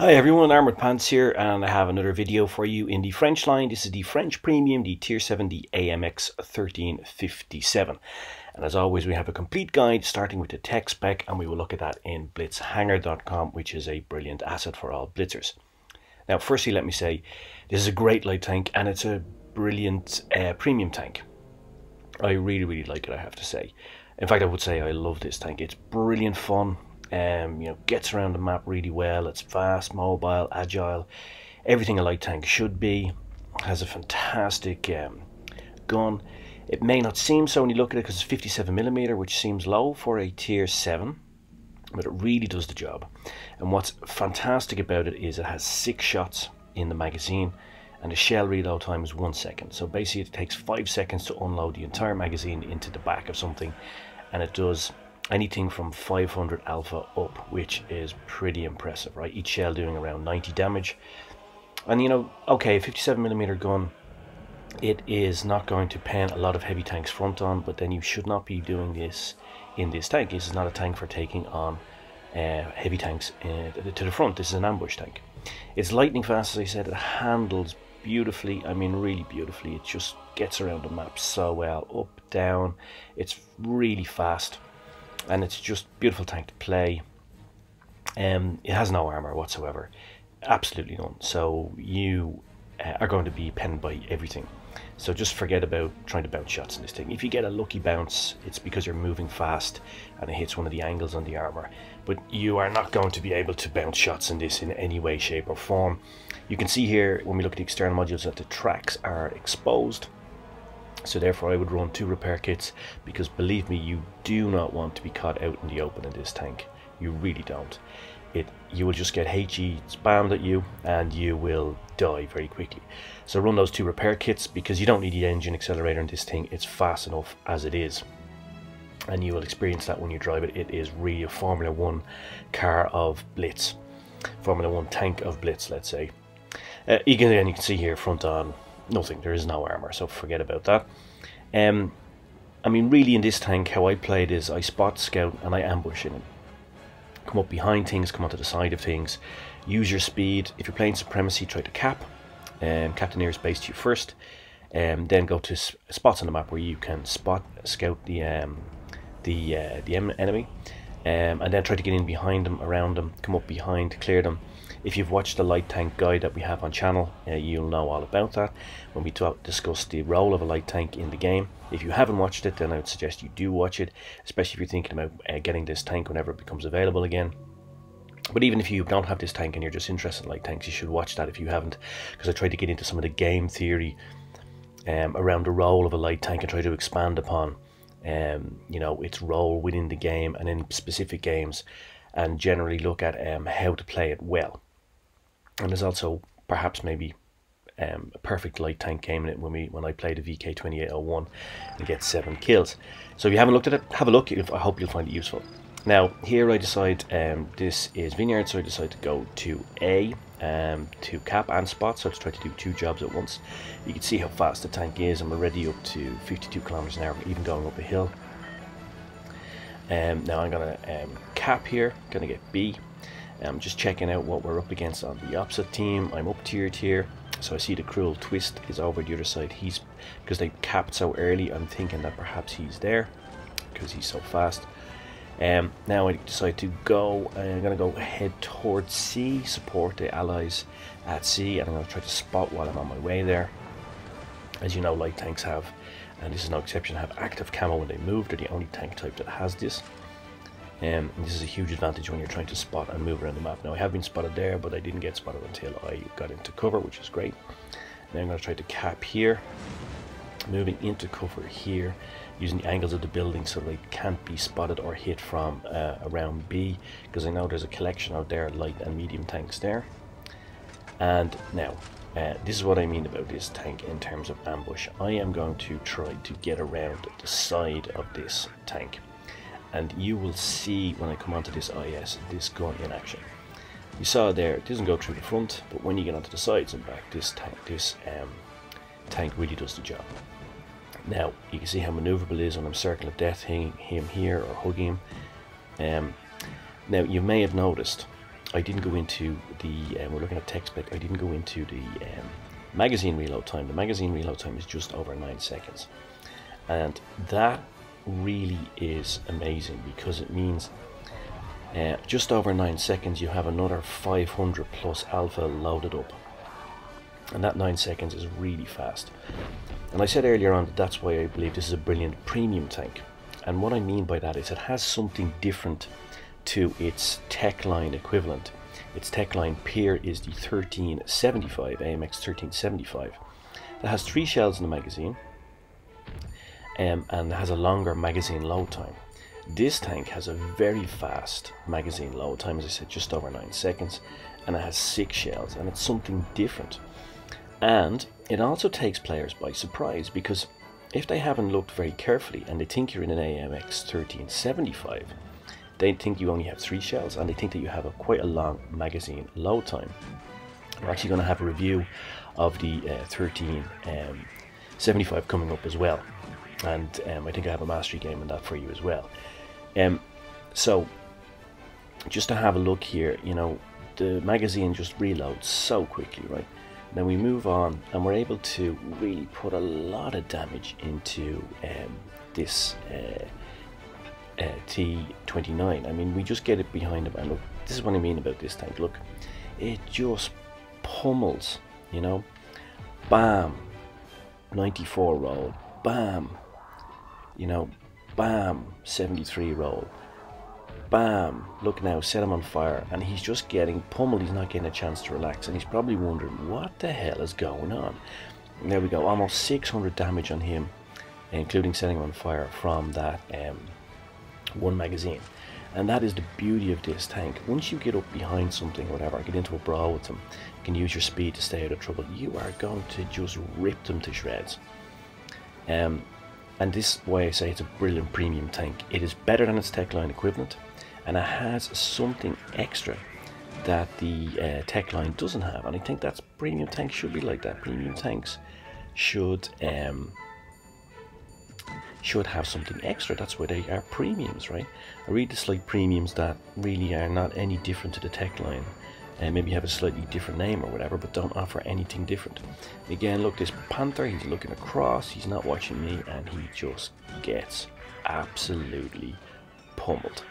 Hi everyone, Armoured Pants here, and I have another video for you in the French line. This is the French Premium, the Tier 7, the AMX 1357. And as always, we have a complete guide starting with the tech spec, and we will look at that in blitzhanger.com, which is a brilliant asset for all blitzers. Now, firstly, let me say, this is a great light tank, and it's a brilliant premium tank. I really like it, I have to say. In fact, I would say I love this tank. It's brilliant fun. Gets around the map really well. It's fast, mobile, agile, everything a light tank should be. Has a fantastic gun. It may not seem so when you look at it because it's 57mm, which seems low for a tier 7, but it really does the job. And what's fantastic about it is it has 6 shots in the magazine, and the shell reload time is 1 second. So basically it takes 5 seconds to unload the entire magazine into the back of something, and it does anything from 500 alpha up, which is pretty impressive, right? Each shell doing around 90 damage. And okay, 57mm gun, it is not going to pen a lot of heavy tanks front on, but then you should not be doing this in this tank. This is not a tank for taking on heavy tanks to the front. This is an ambush tank. It's lightning fast, as I said. It handles beautifully, I mean really beautifully. It just gets around the map so well, up, down. It's really fast. And it's just beautiful tank to play. It has no armor whatsoever, absolutely none. So you are going to be penned by everything. So just forget about trying to bounce shots in this thing. If you get a lucky bounce, it's because you're moving fast and it hits one of the angles on the armor. But you are not going to be able to bounce shots in this in any way, shape or form. You can see here when we look at the external modules that the tracks are exposed. So therefore I would run 2 repair kits, because believe me, you do not want to be caught out in the open in this tank. You really don't. You will just get HE spammed at you and you will die very quickly. So run those 2 repair kits, because you don't need the engine accelerator in this thing. It's fast enough as it is. And you will experience that when you drive it. It is really a Formula 1 car of Blitz. Formula 1 tank of Blitz, let's say. You can see here front on, nothing, there is no armor, so forget about that. I mean, really in this tank, how I played is I spot, scout, and I ambush in it. Come up behind things, come onto the side of things, use your speed. If you're playing Supremacy, try to cap the nearest base to you first, then go to spots on the map where you can spot, scout the enemy, and then try to get in behind them, around them, come up behind, clear them. If you've watched the light tank guide that we have on channel, you'll know all about that when we discuss the role of a light tank in the game. If you haven't watched it, then I would suggest you do watch it, especially if you're thinking about getting this tank whenever it becomes available again. But even if you don't have this tank and you're just interested in light tanks, you should watch that if you haven't, because I tried to get into some of the game theory around the role of a light tank and try to expand upon its role within the game and in specific games, and generally look at how to play it well. And there's also perhaps maybe a perfect light tank game in it when I played a VK2801 and get 7 kills. So if you haven't looked at it, have a look. I hope you'll find it useful. Now here I decide, this is Vineyard, so I decide to go to A, to cap and spot, so to try to do 2 jobs at once. You can see how fast the tank is, and we're already up to 52 kilometers an hour, even going up a hill. Now I'm going to cap here, going to get B. I'm just checking out what we're up against on the opposite team. I'm up tier, so I see the Cruel Twist is over the other side. Because they capped so early, I'm thinking that perhaps he's there, because he's so fast. Now I decide to go, I'm going to go head towards C, support the allies at C, and I'm going to try to spot while I'm on my way there. As you know, light tanks have, and this is no exception, have active camo when they move. They're the only tank type that has this. And this is a huge advantage when you're trying to spot and move around the map. Now I have been spotted there, but I didn't get spotted until I got into cover, which is great. Now I'm going to try to cap here, moving into cover here, using the angles of the building so they can't be spotted or hit from around B, because I know there's a collection out there, light and medium tanks there. And now this is what I mean about this tank in terms of ambush. I am going to try to get around the side of this tank, and you will see when I come onto this IS, this gun in action. You saw there, it doesn't go through the front, but when you get onto the sides and back, this tank really does the job. Now you can see how maneuverable it is when I'm Circle of Death him here or hugging him. Now you may have noticed I didn't go into the, we're looking at tech spec, I didn't go into the magazine reload time. The magazine reload time is just over 9 seconds. And that really is amazing, because it means just over 9 seconds you have another 500 plus alpha loaded up. And that 9 seconds is really fast. And I said earlier on that that's why I believe this is a brilliant premium tank. And what I mean by that is it has something different to its tech line equivalent. Its tech line peer is the 1375, AMX 1375. That has 3 shells in the magazine and has a longer magazine load time. This tank has a very fast magazine load time, as I said, just over 9 seconds, and it has 6 shells, and it's something different. And it also takes players by surprise, because if they haven't looked very carefully and they think you're in an AMX 1375, they think you only have 3 shells, and they think that you have quite a long magazine load time. We're actually going to have a review of the 1375 coming up as well, and I think I have a mastery game on that for you as well. So just to have a look here, you know, the magazine just reloads so quickly, right? Then we move on and we're able to really put a lot of damage into this T29. I mean, we just get it behind him, and look, this is what I mean about this tank. Look, it just pummels, you know, bam, 94 roll, bam, you know, bam, 73 roll, bam, look now, set him on fire, and he's just getting pummeled. He's not getting a chance to relax, and he's probably wondering what the hell is going on. And there we go, almost 600 damage on him, including setting him on fire from that one magazine. And that is the beauty of this tank. Once you get up behind something or whatever, get into a brawl with them, you can use your speed to stay out of trouble, you are going to just rip them to shreds. And this is why I say it's a brilliant premium tank. It is better than its tech line equivalent, and it has something extra that the tech line doesn't have. And I think that's premium tanks should be like that. Premium tanks should have something extra. That's why they are premiums, right? I read the slight premiums that really are not any different to the tech line, and maybe have a slightly different name or whatever, but don't offer anything different. Again, look, this Panther, he's looking across, he's not watching me, and he just gets absolutely pummeled.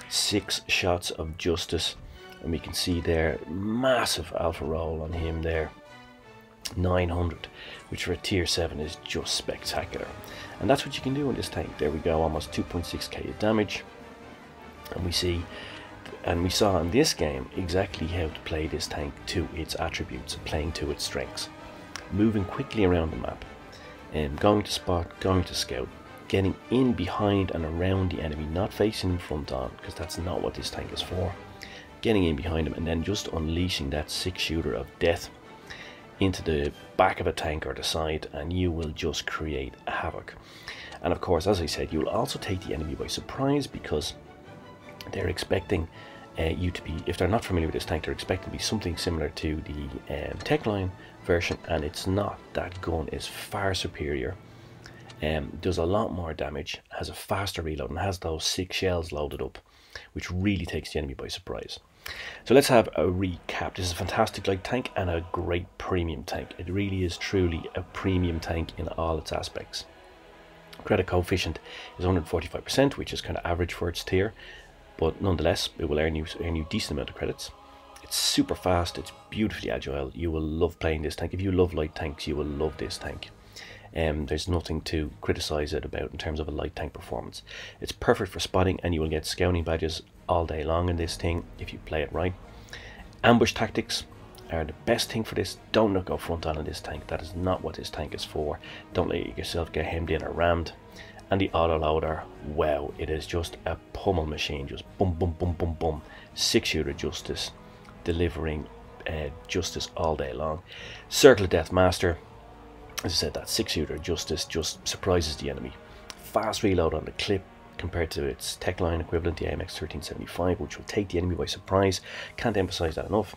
6 shots of justice, and we can see there, massive alpha roll on him there, 900, which for a tier 7 is just spectacular. And that's what you can do in this tank. There we go, almost 2.6k of damage. And we see, and we saw in this game exactly how to play this tank to its attributes, playing to its strengths, moving quickly around the map, going to spot, going to scout, getting in behind and around the enemy, not facing in front on, because that's not what this tank is for, getting in behind him and then just unleashing that 6-shooter of death into the back of a tank or the side, and you will just create havoc. And of course, as I said, you will also take the enemy by surprise, because they're expecting you to be, if they're not familiar with this tank, they're expecting to be something similar to the tech line version, and it's not. That gun is far superior, does a lot more damage, has a faster reload, and has those 6 shells loaded up, which really takes the enemy by surprise. So let's have a recap. This is a fantastic light tank and a great premium tank. It really is truly a premium tank in all its aspects. Credit coefficient is 145%, which is kind of average for its tier, but nonetheless it will earn you a decent amount of credits. It's super fast, it's beautifully agile. You will love playing this tank. If you love light tanks, you will love this tank. There's nothing to criticize it about in terms of a light tank performance. It's perfect for spotting, and you will get scouting badges all day long in this thing if you play it right. Ambush tactics are the best thing for this. Don't go front on in this tank. That is not what this tank is for. Don't let yourself get hemmed in or rammed. And the auto loader, wow, it is just a pummel machine. Just boom, boom, boom, boom, boom. 6-shooter justice, delivering justice all day long. Circle of Death Master, as I said, that 6-shooter justice just surprises the enemy. Fast reload on the clip compared to its tech line equivalent, the AMX 1375, which will take the enemy by surprise. Can't emphasize that enough.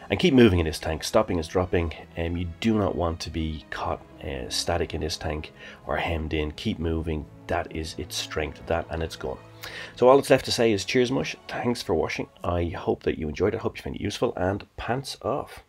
And keep moving in this tank. Stopping is dropping. You do not want to be caught static in this tank or hemmed in. Keep moving. That is its strength, that and its gun. So all that's left to say is cheers, Mush. Thanks for watching. I hope that you enjoyed it. I hope you found it useful, and pants off.